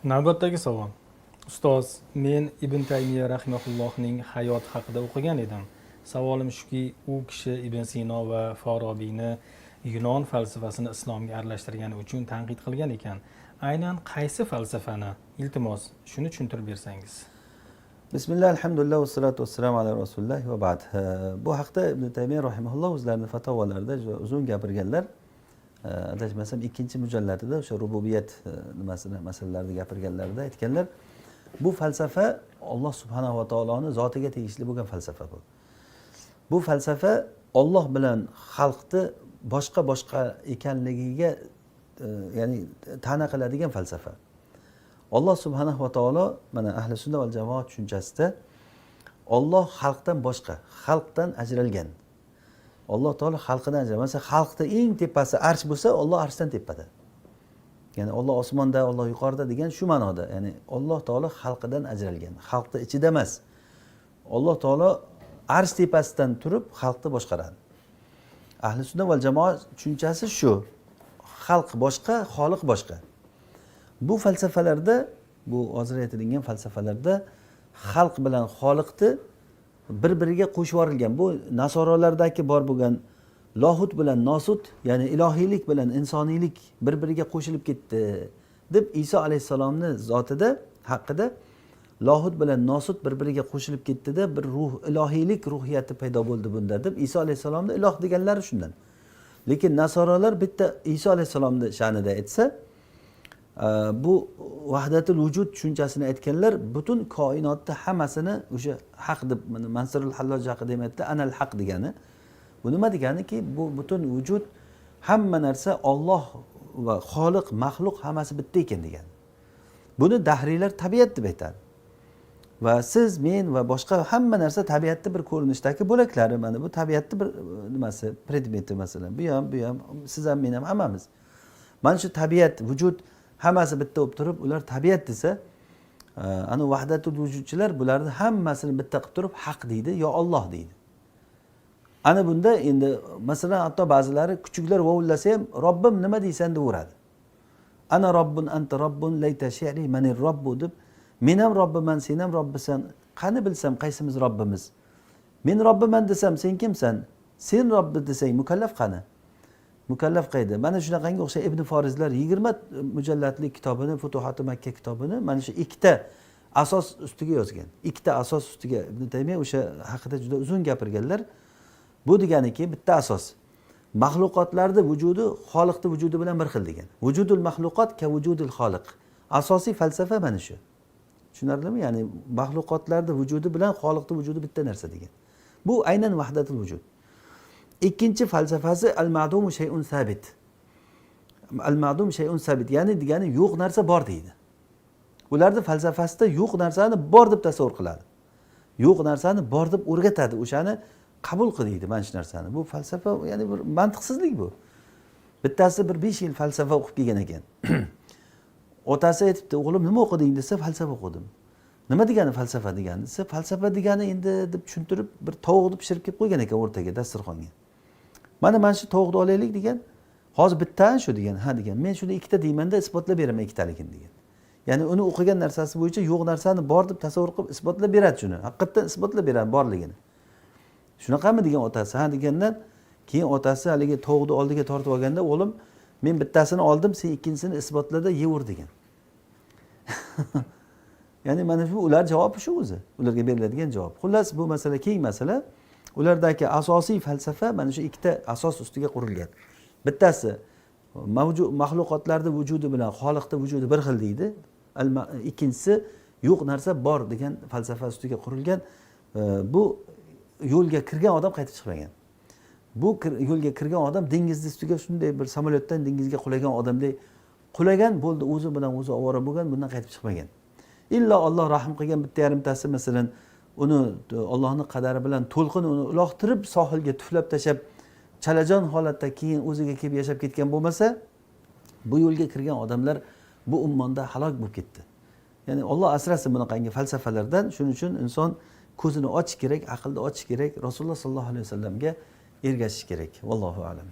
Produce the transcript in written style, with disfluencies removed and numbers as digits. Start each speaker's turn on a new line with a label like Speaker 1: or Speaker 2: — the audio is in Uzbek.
Speaker 1: Navbatdagi savol. Ustoz, men Ibn Taymiya rahimahullohning hayoti haqida o'qigan edim. Savolim shuki, u kishi Ibn Sino va Farobiyni Yunon falsafasini islomga aralashtirgani uchun tanqid qilgan ekan. Aynan qaysi falsafani? Iltimos, shuni tushuntirib bersangiz.
Speaker 2: Bismillah, alhamdulillah, vassalatu vassalamu ala rasulillah va ba'd. Bu haqda Ibn Taymiya rahimahulloh o'zlarining fatavolarida uzun gapirganlar. Adashmasam ikkinchi mujalladida o'sha rububiyat masalalarida gapirganlarida aytganlar, bu falsafa Alloh subhanahu va taoloning zotiga tegishli bo'lgan falsafa bu. Bu falsafa Alloh bilan xalqni boshqa ekanligiga ya'ni ta'na qiladigan falsafa. Alloh subhanahu va taolo mana ahli sunna val jamoat tushunchasida Alloh xalqdan boshqa, xalqdan ajralgan. Alloh taolo xalqidan ajralgan. Masalan, xalqda eng tepasi arsh bo'lsa, Alloh arshdan tepada. Ya'ni Alloh osmonda, Alloh yuqorida degan shu ma'noda. Ya'ni Alloh taolo xalqidan ajralgan. Xalqda ichida emas. Alloh taolo arsh tepasidan turib xalqni boshqaradi. Ahli sunna val jamoat tushunchasi shu. Xalq boshqa, xoliq boshqa. Bu falsafalarda, bu hozir aytilgan falsafalarda xalq bilan xoliqni bir-biriga qo'shib yuborilgan. Bu nasoralardagi bor bo'lgan lohut bilan nosut, ya'ni ilohiylik bilan insoniylik bir-biriga qo'shilib ketdi deb Iso alayhisalomning zotida haqida lohut bilan nosut bir-biriga qo'shilib ketdi-da bir ruh, ilohiylik ruhiyati paydo bo'ldi bunda deb Iso alayhisalomni iloh deganlari shundan. Lekin nasoralar bitta Iso alayhisalomning sha'nida aytsa, bu vahdatul vujud tushunchasini aytganlar butun koinotda hammasini o'sha haq deb Mansurul Halloj haqida demayapti, anal haq degani. Bu nima deganiki, bu butun vujud hamma narsa Alloh va xoliq, maxluq hammasi bitta ekan degan. Buni dahriylar tabiat deb aytadi. Va siz, men va boshqa hamma narsa tabiatning bir ko'rinishdagi bo'laklari. Mana bu tabiatning bir nimasi, predmeti masalan. Bu ham, siz ham, men ham hammamiz. Mana shu tabiat, vujud hammasi bitta bo'lib turib, ular tabiat desa, ana vahdatul vujudchilar bularni hammasini bitta qilib turib haq deydi yo Alloh deydi. Ana bunda endi masalan hatto ba'zilari kuchuklar vovullasa ham Robbim nima deysan deb uradi. Ana robbun anta robbun layta shi'ri manir robbu deb, men ham robbiman, sen ham robbisan, qani bilsam qaysimiz robbimiz. Men robbiman desam sen kimsan? Sen robbi desang mukallaf qani? Mukallaf qayda? Mana shunaqangi o'xshagan Ibn Forizlar 20 mujalladlik kitobini, Futuhati Makka kitobini mana shu ikkita asos ustiga yozgan. Ikkita asos ustiga Ibn Taymiya o'sha haqida juda uzun gapirganlar. Bu deganiki bitta asos. Mahluqotlarda vujudi xoliqning vujudi bilan bir xil degan. Vujudul mahluqot ka vujudul xoliq. Asosiy falsafa mana shu. Tushunarlimi? Ya'ni mahluqotlarda vujudi bilan xoliqning vujudi bitta narsa degan. Bu aynan vahdatul vujud. Ikkinchi falsafasi al-ma'dum shay'un sabit. Al-ma'dum shay'un sabit, ya'ni degani yo'q narsa bor deydi. Ularning falsafasida yo'q narsani bor deb tasavvur qiladi. Yo'q narsani bor deb o'rgatadi, o'shani qabul qiladi mana shu narsani. Bu falsafa, ya'ni bir mantiqsizlik bu. Bittasi bir 5 yil falsafa o'qib kelgan ekan. Otasi aytibdi, o'g'lim nima o'qiding desa, falsafa o'qidim. Nima degani falsafa degani desa, falsafa degani endi deb tushuntirib bir tovuqni pishirib kelib qo'ygan ekan o'rtaga dasturxonga. Mana shu tovuqni olaylik degan. Hozir bittani shu degan. Ha degan. Men shuni ikkita deymanda isbotlab beraman ikkitaligini degan. Ya'ni uni o'qigan narsasi bo'yicha yo'q narsani bor deb tasavvur qilib isbotlab beradi shuni. Haqiqatan isbotlab beradi borligini. Shunaqami degan otasi. Ha degandan keyin otasi haligi tovuqni oldiga tortib olganda, o'g'lim, men bittasini oldim, sen ikkinchisini isbotlada yeyver degan. Ya'ni mana shu ular javobi shu o'zi. Ularga beriladigan javob. Xullas bu masala keng masala. Ulardagi asosiy falsafa mana shu ikkita asos ustiga qurilgan. Bittasi mahluqotlarda vujudi bilan xoliqning vujudi bir xil deydi. Ikkinchisi yo'q narsa bor degan falsafa ustiga qurilgan. Bu yo'lga kirgan odam qaytib chiqmagan. Bu yo'lga kirgan odam dengizni ustiga shunday bir samolyotdan dengizga qulagan odamdek qulagan bo'ldi, o'zi bilan o'zi ovora bo'lgan, bundan qaytib chiqmagan. Illo Alloh rahim qilgan bitta yarimtasi masalan uni Allohning qadari bilan to'lqin uni uloqtirib sohilga tuflab tashab chalajon holatda keyin o'ziga kelib yashab ketgan bo'lmasa, bu yo'lga kirgan odamlar bu ummonda halok bo'lib ketdi. Ya'ni Alloh asrasin bunaqangi falsafalardan. Shuning uchun inson ko'zini ochish kerak, aqlni ochish kerak, Rasululloh sollallohu alayhi vasallamga ergashish kerak. Vallohu a'lam.